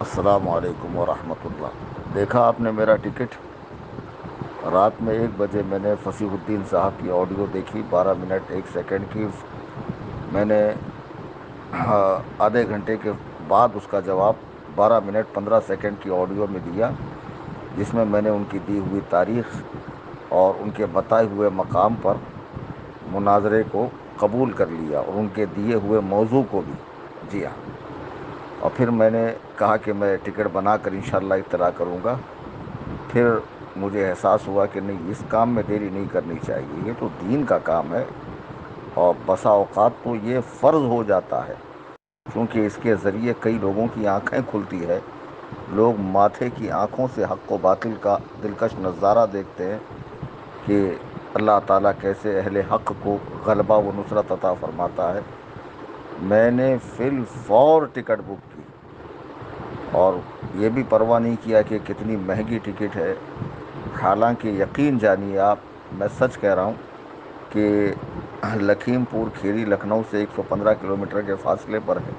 السلام علیکم ورحمۃ اللہ۔ دیکھا آپ نے میرا ٹکٹ؟ رات میں 1 بجے میں نے فصیح الدین صاحب کی آڈیو دیکھی، 12 منٹ 1 سیکنڈ کی۔ میں نے آدھے گھنٹے کے بعد اس کا جواب 12 منٹ 15 سیکنڈ کی آڈیو میں دیا، جس میں نے ان کی دی ہوئی تاریخ اور ان کے بتائے ہوئے مقام پر مناظرے کو قبول کر لیا، اور ان کے دیے ہوئے موضوع کو بھی۔ جی ہاں۔ اور پھر میں نے کہا کہ میں ٹکٹ بنا کر انشاءاللہ اطلاع کروں گا۔ پھر مجھے احساس ہوا کہ نہیں، اس کام میں دیری نہیں کرنی چاہیے، یہ تو دین کا کام ہے، اور بسا اوقات تو یہ فرض ہو جاتا ہے، کیونکہ اس کے ذریعے کئی لوگوں کی آنکھیں کھلتی ہے۔ لوگ ماتھے کی آنکھوں سے حق و باطل کا دلکش نظارہ دیکھتے ہیں کہ اللہ تعالیٰ کیسے اہل حق کو غلبہ و نصرت عطا فرماتا ہے۔ میں نے فی الفور ٹکٹ بک کی، اور یہ بھی پرواہ نہیں کیا کہ کتنی مہنگی ٹکٹ ہے۔ حالانکہ یقین جانیے آپ، میں سچ کہہ رہا ہوں کہ لکھیم پور کھیری لکھنؤ سے 115 کلومیٹر کے فاصلے پر ہے۔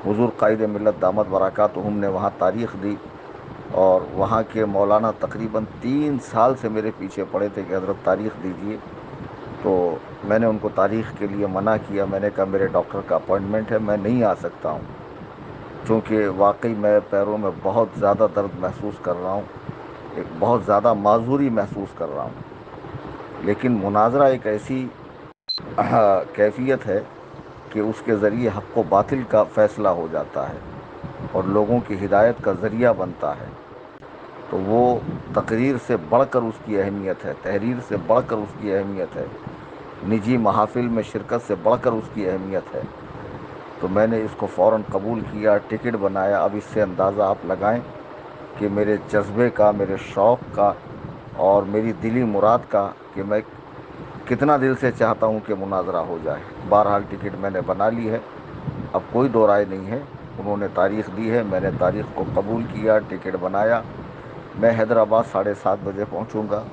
حضور قائد ملت دامت برکاتہم نے وہاں تاریخ دی، اور وہاں کے مولانا تقریباً 3 سال سے میرے پیچھے پڑے تھے کہ حضرت تاریخ دیجیے۔ تو میں نے ان کو تاریخ کے لیے منع کیا، میں نے کہا میرے ڈاکٹر کا اپوائنٹمنٹ ہے، میں نہیں آ سکتا ہوں، چونکہ واقعی میں پیروں میں بہت زیادہ درد محسوس کر رہا ہوں، ایک بہت زیادہ معذوری محسوس کر رہا ہوں۔ لیکن مناظرہ ایک ایسی کیفیت ہے کہ اس کے ذریعے حق و باطل کا فیصلہ ہو جاتا ہے، اور لوگوں کی ہدایت کا ذریعہ بنتا ہے۔ تو وہ تقریر سے بڑھ کر اس کی اہمیت ہے، تحریر سے بڑھ کر اس کی اہمیت ہے، نجی محافل میں شرکت سے بڑھ کر اس کی اہمیت ہے۔ تو میں نے اس کو فوراً قبول کیا، ٹکٹ بنایا۔ اب اس سے اندازہ آپ لگائیں کہ میرے جذبے کا، میرے شوق کا، اور میری دلی مراد کا کہ میں کتنا دل سے چاہتا ہوں کہ مناظرہ ہو جائے۔ بہرحال ٹکٹ میں نے بنا لی ہے، اب کوئی دو رائے نہیں ہے۔ انہوں نے تاریخ دی ہے، میں نے تاریخ کو قبول کیا، ٹکٹ بنایا۔ میں حیدرآباد 7:30 بجے پہنچوں گا۔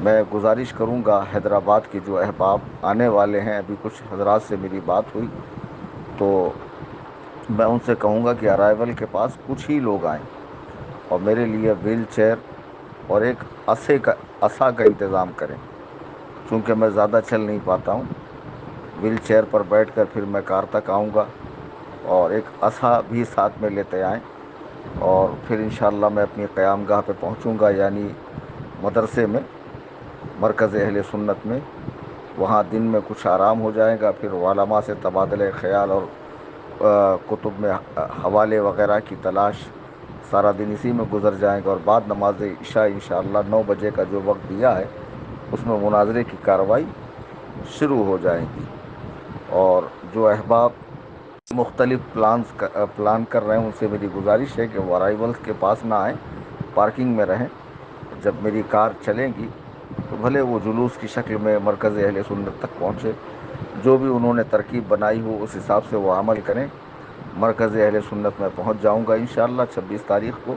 میں گزارش کروں گا حیدرآباد کے جو احباب آنے والے ہیں، ابھی کچھ حضرات سے میری بات ہوئی، تو میں ان سے کہوں گا کہ ارائیول کے پاس کچھ ہی لوگ آئیں، اور میرے لیے ویل چیئر اور ایک عصا کا انتظام کریں، چونکہ میں زیادہ چل نہیں پاتا ہوں۔ ویل چیئر پر بیٹھ کر پھر میں کار تک آؤں گا، اور ایک عصا بھی ساتھ میں لیتے آئیں، اور پھر انشاءاللہ میں اپنی قیام گاہ پہ پہنچوں گا، یعنی مدرسے میں، مرکز اہل سنت میں۔ وہاں دن میں کچھ آرام ہو جائے گا، پھر علماء سے تبادلہ خیال اور کتب میں حوالے وغیرہ کی تلاش، سارا دن اسی میں گزر جائے گا، اور بعد نماز عشاء انشاءاللہ 9 بجے کا جو وقت دیا ہے، اس میں مناظرے کی کارروائی شروع ہو جائے گی۔ اور جو احباب مختلف پلان کر رہے ہیں، ان سے میری گزارش ہے کہ وہ ارائیولس کے پاس نہ آئیں، پارکنگ میں رہیں۔ جب میری کار چلے گی تو بھلے وہ جلوس کی شکل میں مرکز اہل سنت تک پہنچے، جو بھی انہوں نے ترکیب بنائی ہو اس حساب سے وہ عمل کریں۔ مرکز اہل سنت میں پہنچ جاؤں گا انشاءاللہ 26 تاریخ کو،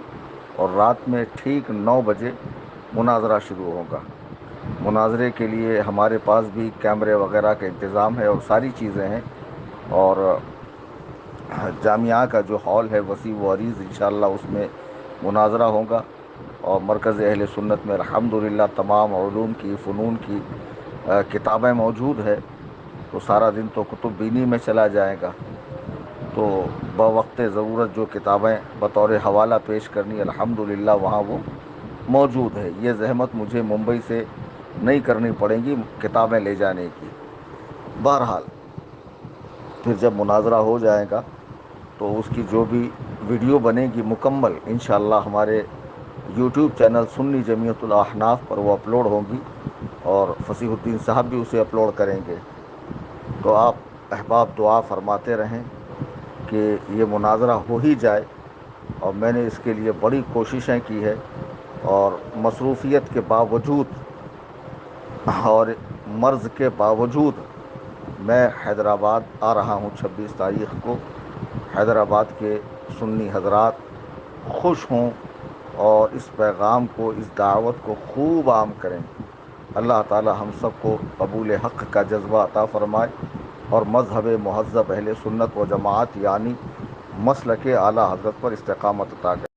اور رات میں ٹھیک 9 بجے مناظرہ شروع ہوگا۔ مناظرے کے لیے ہمارے پاس بھی کیمرے وغیرہ کا انتظام ہے، اور ساری چیزیں ہیں، اور جامعہ کا جو ہال ہے وسیع و عریض، انشاءاللہ اس میں مناظرہ ہوگا۔ اور مرکز اہل سنت میں الحمدللہ تمام علوم کی، فنون کی کتابیں موجود ہے، تو سارا دن تو کتب بینی میں چلا جائے گا۔ تو بوقت ضرورت جو کتابیں بطور حوالہ پیش کرنی، الحمدللہ وہاں وہ موجود ہے۔ یہ زحمت مجھے ممبئی سے نہیں کرنی پڑے گی کتابیں لے جانے کی۔ بہرحال پھر جب مناظرہ ہو جائے گا تو اس کی جو بھی ویڈیو بنے گی مکمل، انشاءاللہ ہمارے یوٹیوب چینل سنی جمیعت الاحناف پر وہ اپلوڈ ہوگی، اور فصیح الدین صاحب بھی اسے اپلوڈ کریں گے۔ تو آپ احباب دعا فرماتے رہیں کہ یہ مناظرہ ہو ہی جائے، اور میں نے اس کے لیے بڑی کوششیں کی ہے، اور مصروفیت کے باوجود اور مرض کے باوجود میں حیدرآباد آ رہا ہوں 26 تاریخ کو۔ حیدرآباد کے سنی حضرات خوش ہوں، اور اس پیغام کو، اس دعوت کو خوب عام کریں۔ اللہ تعالی ہم سب کو قبول حق کا جذبہ عطا فرمائے، اور مذہب مہذب اہل سنت و جماعت، یعنی مسلک اعلیٰ حضرت پر استقامت عطا کرے۔